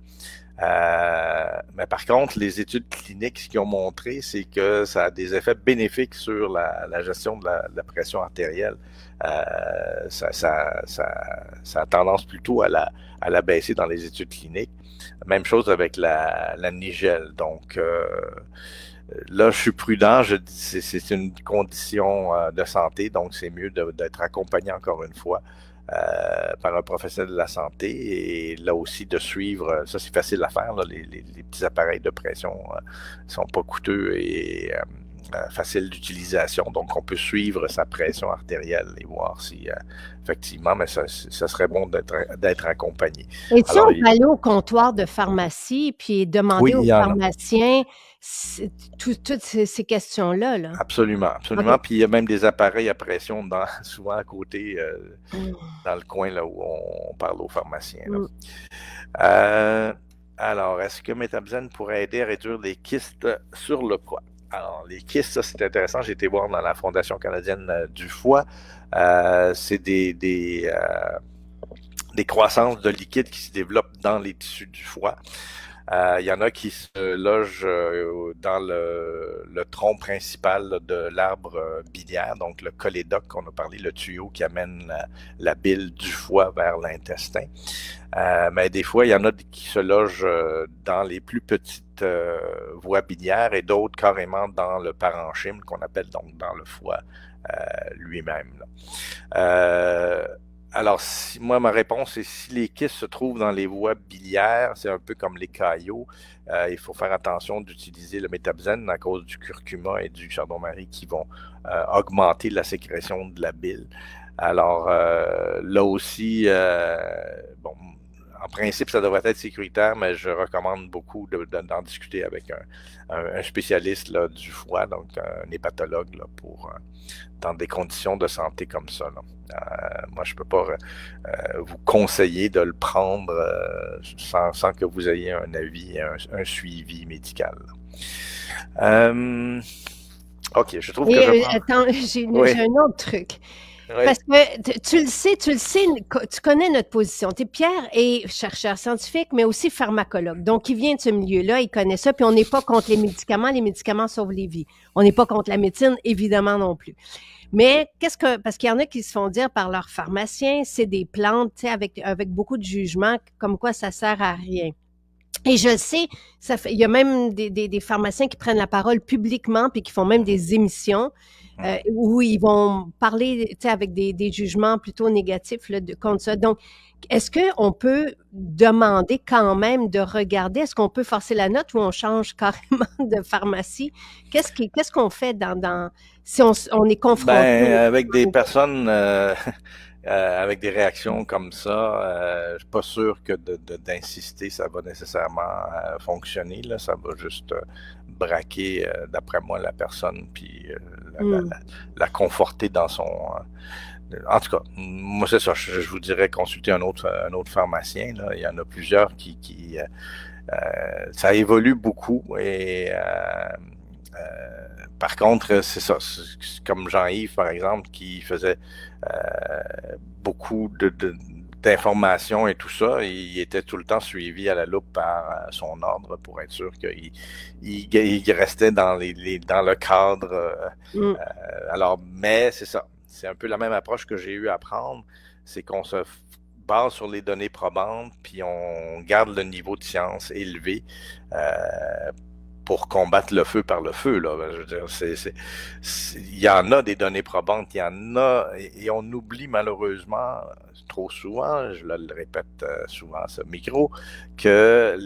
Mais par contre, les études cliniques, ce qu'ils ont montré, c'est que ça a des effets bénéfiques sur la gestion de la pression artérielle. Ça a tendance plutôt à la baisser dans les études cliniques. Même chose avec la nigelle. Donc, là, je suis prudent. Je dis c'est une condition de santé, donc c'est mieux d'être accompagné encore une fois par un professionnel de la santé et là aussi de suivre. Ça, c'est facile à faire. Là, les petits appareils de pression sont pas coûteux et facile d'utilisation. Donc, on peut suivre sa pression artérielle et voir si effectivement, mais ça serait bon d'être accompagné. Et si on peut aller au comptoir de pharmacie puis demander au pharmacien toutes ces questions-là? Là. Absolument, absolument. Okay. Puis il y a même des appareils à pression souvent à côté, dans le coin là où on parle aux pharmaciens. Là. Alors, est-ce que métabzène pourrait aider à réduire les kystes sur le foie? Alors, les kystes, ça c'est intéressant. J'ai été voir dans la Fondation canadienne du foie. C'est des croissances de liquide qui se développent dans les tissus du foie. Il y en a qui se logent dans le tronc principal de l'arbre biliaire, donc le cholédoque qu'on a parlé, le tuyau qui amène la bile du foie vers l'intestin. Mais des fois, il y en a qui se logent dans les plus petites voies biliaires et d'autres carrément dans le parenchyme qu'on appelle donc dans le foie lui-même. Alors, moi, ma réponse est si les kystes se trouvent dans les voies biliaires, c'est un peu comme les caillots. Il faut faire attention d'utiliser le métabzène à cause du curcuma et du chardon-marie qui vont augmenter la sécrétion de la bile. Alors, là aussi, bon, en principe, ça devrait être sécuritaire, mais je recommande beaucoup d'en discuter avec un spécialiste là, du foie, donc un hépatologue, là, pour dans des conditions de santé comme ça. Là. Moi, je ne peux pas vous conseiller de le prendre sans que vous ayez un avis, un suivi médical. OK, je trouve que attends, j'ai un autre truc. Oui. Parce que tu le sais, tu connais notre position. Pierre est chercheur scientifique, mais aussi pharmacologue. Donc, il vient de ce milieu-là, il connaît ça, puis on n'est pas contre les médicaments sauvent les vies. On n'est pas contre la médecine, évidemment non plus. Mais parce qu'il y en a qui se font dire par leurs pharmaciens, c'est des plantes, tu sais, avec beaucoup de jugement, comme quoi ça sert à rien. Et je le sais, il y a même des pharmaciens qui prennent la parole publiquement puis qui font même des émissions où ils vont parler, tu sais, avec des jugements plutôt négatifs là, contre ça. Donc, est-ce qu'on peut demander quand même de regarder, est-ce qu'on peut forcer la note ou on change carrément de pharmacie? Qu'est-ce qu'on fait si on est confronté? Avec des personnes avec des réactions comme ça, je suis pas sûr que d'insister, ça va nécessairement fonctionner. Là. Ça va juste braquer, d'après moi, la personne, puis la conforter dans son... en tout cas, moi c'est ça, je vous dirais consulter un autre pharmacien. Là. Il y en a plusieurs qui ça évolue beaucoup et par contre, c'est ça, c'est comme Jean-Yves, par exemple, qui faisait beaucoup d'informations et tout ça. Il était tout le temps suivi à la loupe par son ordre pour être sûr qu'il restait dans le cadre. Alors, mais c'est ça. C'est un peu la même approche que j'ai eu à prendre. C'est qu'on se base sur les données probantes, puis on garde le niveau de science élevé pour combattre le feu par le feu. Là. Je veux dire, il y en a des données probantes, il y en a, et on oublie malheureusement trop souvent, je le répète souvent à ce micro, que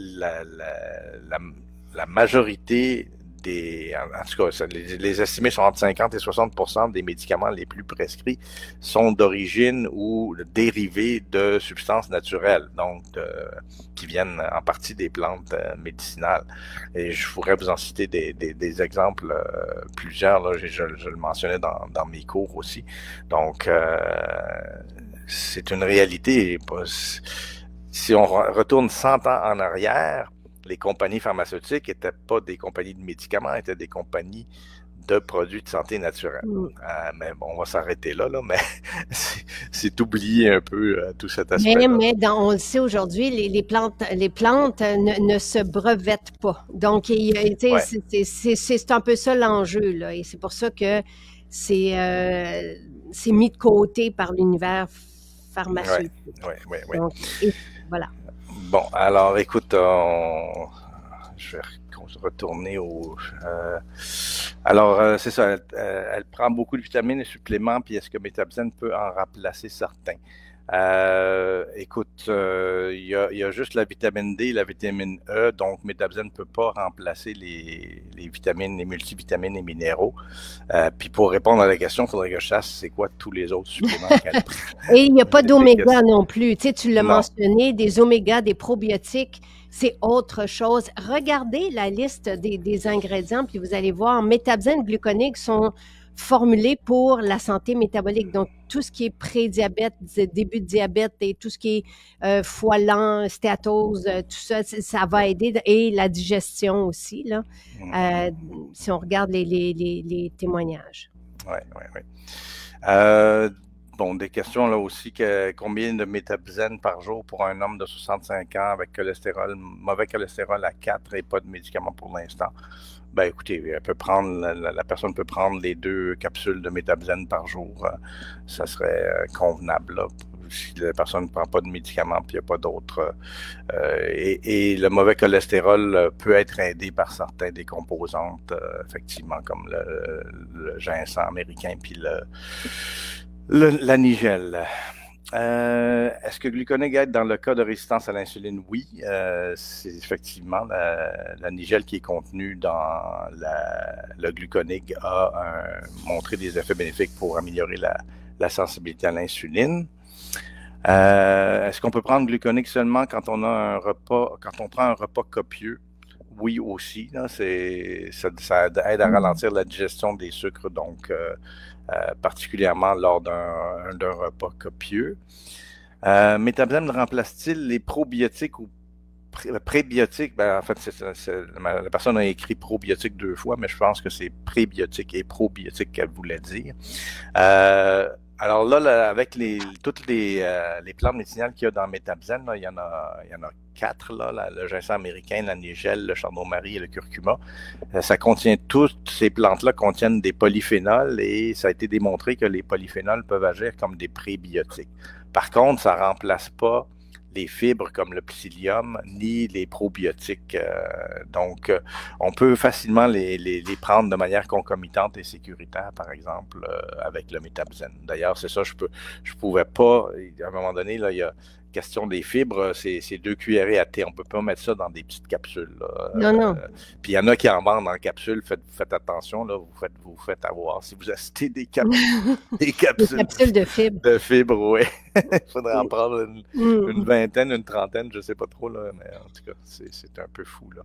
la majorité en tout cas, les estimés sont entre 50 et 60% des médicaments les plus prescrits sont d'origine ou dérivés de substances naturelles, donc qui viennent en partie des plantes médicinales. Et je pourrais vous en citer des exemples, plusieurs, là, je le mentionnais dans mes cours aussi. Donc, c'est une réalité. Si on retourne 100 ans en arrière, les compagnies pharmaceutiques n'étaient pas des compagnies de médicaments, étaient des compagnies de produits de santé naturelle. Mais bon, on va s'arrêter là, mais c'est oublier un peu tout cet aspect-là. Mais on le sait aujourd'hui, les plantes ne se brevettent pas. Donc, c'est un peu ça l'enjeu, là. Et c'est pour ça que c'est mis de côté par l'univers pharmaceutique. Oui. Donc, voilà. Bon, alors écoute, je vais retourner alors, c'est ça, elle prend beaucoup de vitamines et suppléments, puis est-ce que Métabzène peut en remplacer certains? Écoute, il y a juste la vitamine D et la vitamine E, donc Métabzène ne peut pas remplacer les vitamines, les multivitamines et minéraux. Puis pour répondre à la question, il faudrait que je sache c'est quoi tous les autres suppléments qu'elle prend. Et il n'y a pas d'oméga non plus. Tu sais, tu l'as mentionné, des oméga, des probiotiques, c'est autre chose. Regardez la liste des ingrédients, puis vous allez voir, Métabzène, gluconique sont formulés pour la santé métabolique. Donc, tout ce qui est pré-diabète, début de diabète et tout ce qui est foie lent, stéatose, tout ça, ça va aider. Et la digestion aussi, là, si on regarde les témoignages. Oui. Bon, des questions là aussi, combien de Métabzène par jour pour un homme de 65 ans avec mauvais cholestérol à 4 et pas de médicaments pour l'instant? Ben écoutez, la personne peut prendre les 2 capsules de Métabzène par jour. Ça serait convenable, là, si la personne ne prend pas de médicaments puis il n'y a pas d'autres. Et le mauvais cholestérol peut être aidé par certains des composantes, effectivement, comme le ginseng américain puis la nigelle. Est-ce que gluconègue aide dans le cas de résistance à l'insuline? Oui, c'est effectivement la nigelle qui est contenue dans le gluconègue a montré des effets bénéfiques pour améliorer la sensibilité à l'insuline. Est-ce qu'on peut prendre gluconègue seulement quand on prend un repas copieux? Oui, aussi. Là, ça aide à ralentir la digestion des sucres, donc particulièrement lors d'un repas copieux. Métabzène remplace-t-il les probiotiques ou prébiotiques? Ben, en fait, la personne a écrit probiotique 2 fois, mais je pense que c'est prébiotique et probiotique qu'elle voulait dire. Alors là, avec toutes les plantes médicinales qu'il y a dans Métabzène, là, il y en a 4, là, le ginseng américain, la nigelle, le chardon-marie et le curcuma. Toutes ces plantes-là contiennent des polyphénols et ça a été démontré que les polyphénols peuvent agir comme des prébiotiques. Par contre, ça ne remplace pas les fibres comme le psyllium, ni les probiotiques. Donc, on peut facilement les prendre de manière concomitante et sécuritaire, par exemple, avec le Métabzène. D'ailleurs, c'est ça, je pouvais pas, à un moment donné, là, il y a question des fibres, c'est 2 cuillerées à thé. On peut pas mettre ça dans des petites capsules. Là. Non. Puis il y en a qui en vendent en capsules. Faites attention, là, vous faites avoir. Si vous achetez des capsules des capsules de fibres. De fibres, oui. Il faudrait en prendre une vingtaine, une trentaine, je sais pas trop, là, mais en tout cas, c'est un peu fou, là.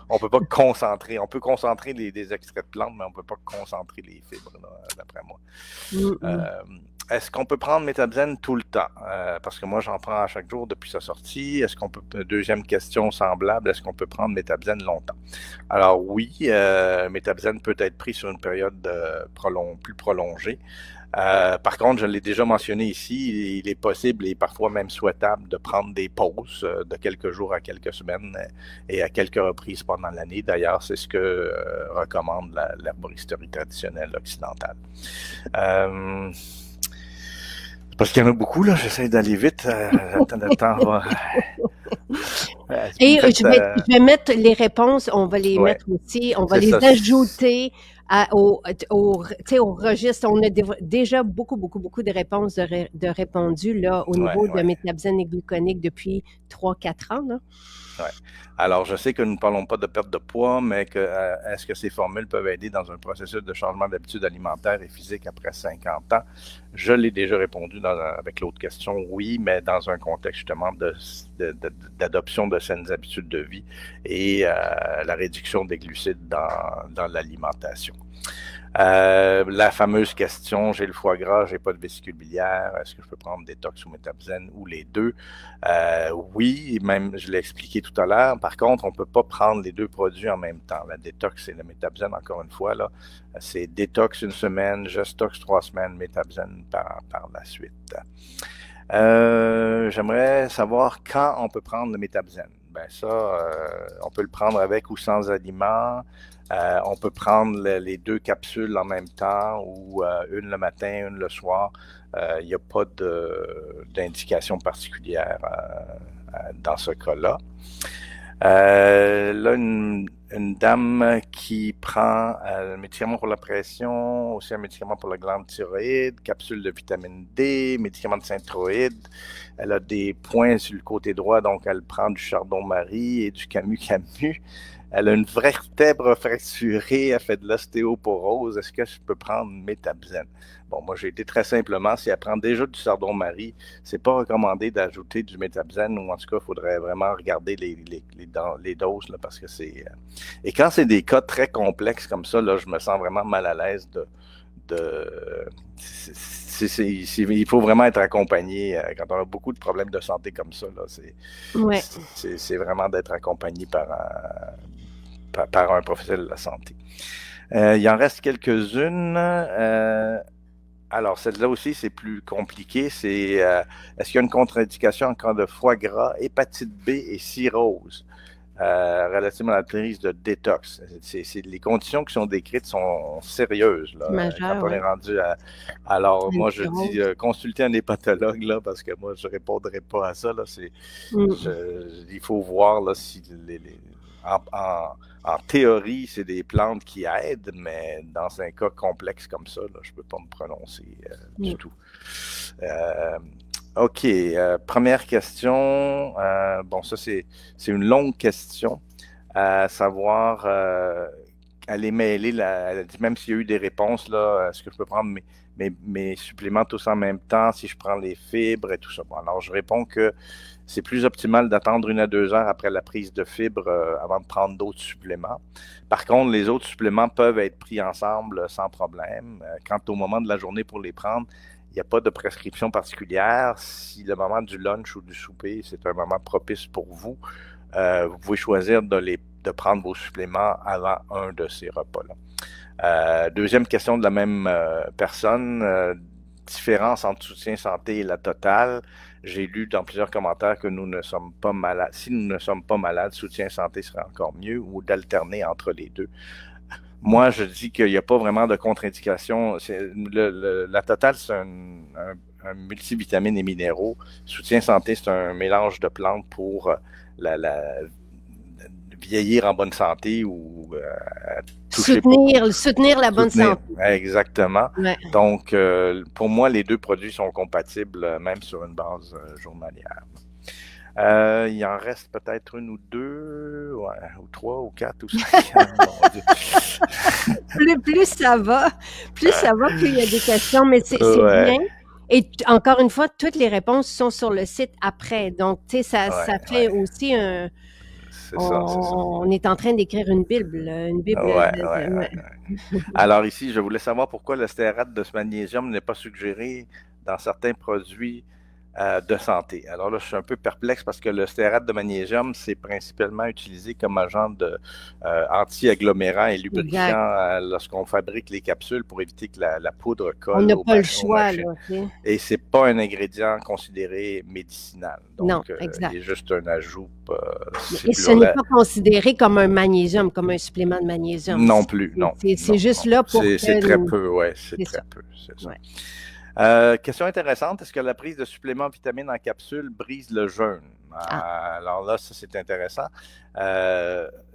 On peut pas concentrer. On peut concentrer des extraits de plantes, mais on peut pas concentrer les fibres, là, d'après moi. Est-ce qu'on peut prendre Métabzène tout le temps? Parce que moi, j'en prends à chaque jour depuis sa sortie. Deuxième question semblable, est-ce qu'on peut prendre Métabzène longtemps? Alors oui, Métabzène peut être pris sur une période plus prolongée. Par contre, je l'ai déjà mentionné ici, il est possible et parfois même souhaitable de prendre des pauses de quelques jours à quelques semaines et à quelques reprises pendant l'année. D'ailleurs, c'est ce que recommande l'herboristerie traditionnelle occidentale. Parce qu'il y en a beaucoup, là, j'essaie d'aller vite. Le temps va... Et je vais mettre les réponses, on va les mettre aussi, on va les ajouter au registre. On a déjà beaucoup de réponses de répondu là, au niveau de métabzène et gluconique depuis 3-4 ans. Là. Ouais. Alors, je sais que nous ne parlons pas de perte de poids, mais est-ce que ces formules peuvent aider dans un processus de changement d'habitude alimentaire et physique après 50 ans? Je l'ai déjà répondu avec l'autre question, oui, mais dans un contexte justement d'adoption de saines habitudes de vie et la réduction des glucides dans l'alimentation. La fameuse question, j'ai le foie gras, j'ai pas de vésicule biliaire, est-ce que je peux prendre détox ou métabzène ou les deux? Oui, même je l'ai expliqué tout à l'heure. Par contre, on peut pas prendre les deux produits en même temps. La détox et le métabzène, encore une fois, là, c'est détox 1 semaine, gestox 3 semaines, métabzène par la suite. J'aimerais savoir quand on peut prendre le métabzène. Ben ça, on peut le prendre avec ou sans aliments. On peut prendre les 2 capsules en même temps ou une le matin, une le soir. Il n'y a pas d'indication particulière dans ce cas-là. Là, une dame qui prend un médicament pour la pression, aussi un médicament pour la glande thyroïde, capsule de vitamine D, médicament de Synthroïde. Elle a des points sur le côté droit, donc elle prend du Chardon-Marie et du Camus-Camus. Elle a une vertèbre fracturée, elle fait de l'ostéoporose. Est-ce que je peux prendre métabzène? Bon, moi, j'ai été très simplement, si elle prend déjà du Chardon-Marie, c'est pas recommandé d'ajouter du métabzène, ou en tout cas, il faudrait vraiment regarder les doses, là, parce que c'est... Et quand c'est des cas très complexes comme ça, là, je me sens vraiment mal à l'aise il faut vraiment être accompagné quand on a beaucoup de problèmes de santé comme ça. Là, c'est vraiment d'être accompagné par un professionnel de la santé. Il en reste quelques-unes. Alors, celle-là aussi, c'est plus compliqué. C'est est-ce qu'il y a une contre-indication en cas de foie gras, hépatite B et cirrhose relativement à la prise de détox? Les conditions qui sont décrites sont sérieuses. Là, majeur, quand on est rendu à... Alors, moi, je dis consulter un hépatologue, là, parce que moi, je ne répondrai pas à ça. Là, il faut voir là, si en théorie, c'est des plantes qui aident, mais dans un cas complexe comme ça, là, je ne peux pas me prononcer du tout. OK. Première question. Bon, ça, c'est une longue question. À savoir, elle est mêlée, elle a dit même s'il y a eu des réponses, là, est-ce que je peux prendre mes suppléments tous en même temps si je prends les fibres et tout ça? Bon, alors, je réponds que c'est plus optimal d'attendre 1 à 2 heures après la prise de fibres avant de prendre d'autres suppléments. Par contre, les autres suppléments peuvent être pris ensemble sans problème. Quant au moment de la journée pour les prendre, il n'y a pas de prescription particulière. Si le moment du lunch ou du souper, c'est un moment propice pour vous, vous pouvez choisir de prendre vos suppléments avant un de ces repas-là. Deuxième question de la même personne, différence entre soutien santé et la totale. J'ai lu dans plusieurs commentaires que nous ne sommes pas malades. Si nous ne sommes pas malades, soutien santé serait encore mieux, ou d'alterner entre les deux. Moi, je dis qu'il n'y a pas vraiment de contre-indication. La totale, c'est un multivitamine et minéraux. Soutien santé, c'est un mélange de plantes pour vieillir en bonne santé ou soutenir la bonne santé. Exactement. Ouais. Donc, pour moi, les deux produits sont compatibles, même sur une base journalière. Il en reste peut-être 1 ou 2, ou 3 ou 4 ou 5. plus ça va, plus il y a des questions, mais c'est bien. Et encore une fois, toutes les réponses sont sur le site après. Donc, tu sais, ça fait aussi un... On est en train d'écrire une Bible. Alors ici, je voulais savoir pourquoi le stéarate de magnésium n'est pas suggéré dans certains produits de santé. Alors là, je suis un peu perplexe parce que le stéarate de magnésium, c'est principalement utilisé comme agent anti-agglomérant et lubrifiant lorsqu'on fabrique les capsules pour éviter que la poudre colle. On n'a pas le choix. Là, et c'est pas un ingrédient considéré médicinal. Donc, non, exact. Il est juste un ajout. Et ce n'est pas considéré comme un magnésium, comme un supplément de magnésium. Non plus, non. C'est juste là pour... C'est très peu, c'est très peu. C'est ça. Question intéressante, est-ce que la prise de suppléments vitamines en capsule brise le jeûne? Alors là, ça, c'est intéressant.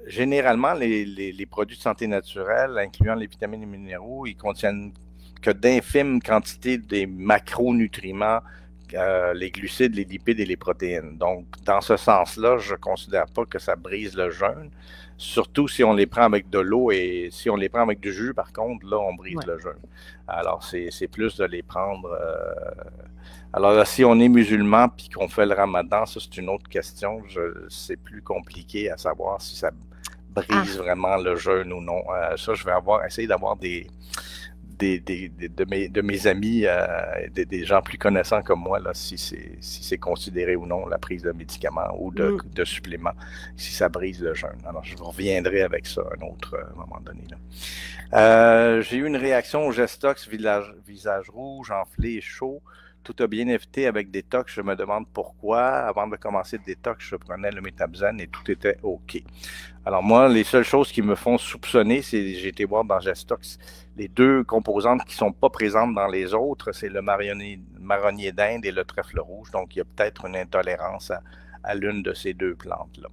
Généralement, les produits de santé naturelle, incluant les vitamines et minéraux, ils contiennent que d'infimes quantités des macronutriments, les glucides, les lipides et les protéines. Donc, dans ce sens-là, je ne considère pas que ça brise le jeûne, surtout si on les prend avec de l'eau et si on les prend avec du jus, par contre, là, on brise le jeûne. Alors, c'est plus de les prendre. Alors là, si on est musulman puis qu'on fait le ramadan, ça, c'est une autre question. C'est plus compliqué à savoir si ça brise vraiment le jeûne ou non. Ça, je vais essayer d'avoir de mes amis, des gens plus connaissants comme moi, là, si c'est considéré ou non la prise de médicaments ou de suppléments, si ça brise le jeûne. Alors, je reviendrai avec ça à un autre moment donné. J'ai eu une réaction au Gestox, visage rouge, enflé et chaud. Tout a bien été avec détox. Je me demande pourquoi. Avant de commencer le détox, je prenais le Métabzen et tout était OK. Alors moi, les seules choses qui me font soupçonner, c'est j'ai été voir dans Gestox les deux composantes qui ne sont pas présentes dans les autres, c'est le marronnier d'Inde et le trèfle rouge. Donc, il y a peut-être une intolérance à l'une de ces deux plantes-là.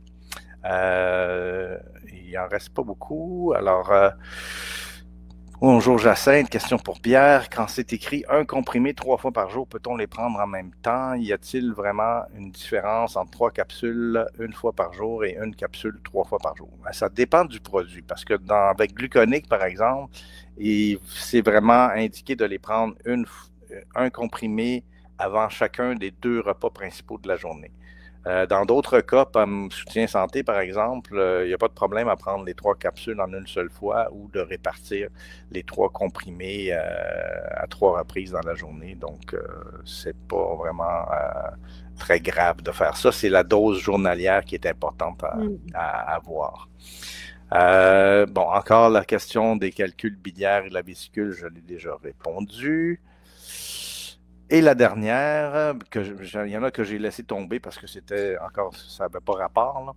Il n'en reste pas beaucoup. Alors, bonjour Jacinthe, question pour Pierre. Quand c'est écrit un comprimé 3 fois par jour, peut-on les prendre en même temps? Y a-t-il vraiment une différence entre 3 capsules 1 fois par jour et 1 capsule 3 fois par jour? Ça dépend du produit, parce que avec gluconique, par exemple, c'est vraiment indiqué de les prendre un comprimé avant chacun des 2 repas principaux de la journée. Dans d'autres cas, comme soutien santé, par exemple, il n'y a pas de problème à prendre les 3 capsules en une seule fois ou de répartir les 3 comprimés à 3 reprises dans la journée. Donc, c'est pas vraiment très grave de faire ça. C'est la dose journalière qui est importante à avoir. Bon, encore la question des calculs biliaires et de la vésicule, je l'ai déjà répondu. Et la dernière, il y en a que j'ai laissé tomber parce que c'était encore, ça n'avait pas rapport.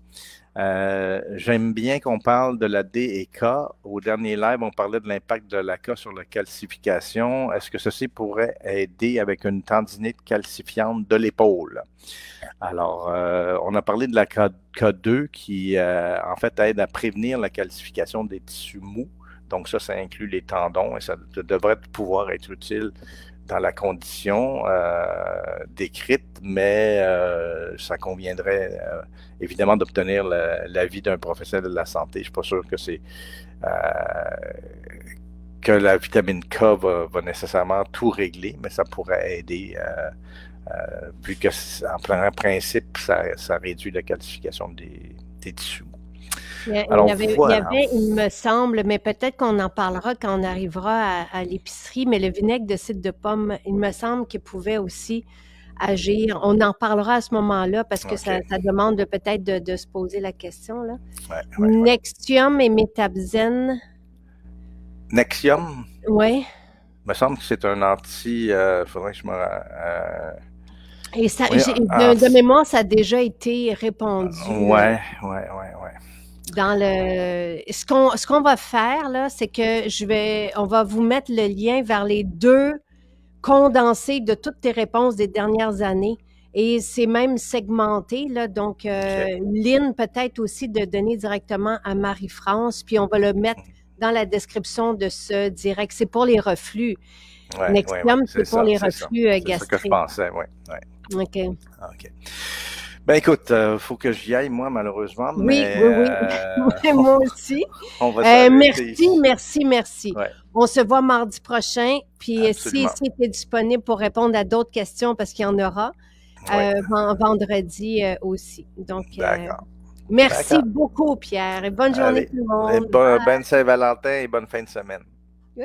J'aime bien qu'on parle de la D et K. Au dernier live, on parlait de l'impact de la K sur la calcification. Est-ce que ceci pourrait aider avec une tendinite calcifiante de l'épaule? Alors, on a parlé de la K2 qui, en fait, aide à prévenir la calcification des tissus mous. Donc ça inclut les tendons et ça devrait pouvoir être utile dans la condition décrite, mais ça conviendrait évidemment d'obtenir l'avis d'un professionnel de la santé. Je ne suis pas sûr que que la vitamine K va nécessairement tout régler, mais ça pourrait aider, vu que en principe, ça réduit la calcification des tissus. Alors, il me semble, mais peut-être qu'on en parlera quand on arrivera à l'épicerie, mais le vinaigre de cidre de pomme, il me semble qu'il pouvait aussi agir. On en parlera à ce moment-là parce que ça demande peut-être de se poser la question. Là. Nexium et Métabzen. Nexium? Oui. Il me semble que c'est un anti... faudrait que je me... Et ça, de mémoire, ça a déjà été répondu. Ouais. Dans ce qu'on va faire, là, c'est que on va vous mettre le lien vers les 2 condensés de toutes tes réponses des dernières années. Et c'est même segmenté, là. Donc, Lynn, peut-être aussi de donner directement à Marie-France, puis on va le mettre dans la description de ce direct. C'est pour les reflux. Nexium, c'est pour les reflux gastriques. C'est ce que je pensais, oui. OK. Ben écoute, faut que j'y aille, moi, malheureusement. Oui. Moi aussi. On va merci. Ouais. On se voit mardi prochain. Puis si tu es disponible pour répondre à d'autres questions, parce qu'il y en aura, vendredi aussi. Donc, merci beaucoup, Pierre. Et bonne journée tout le monde. Bonne Saint-Valentin et bonne fin de semaine. Oui.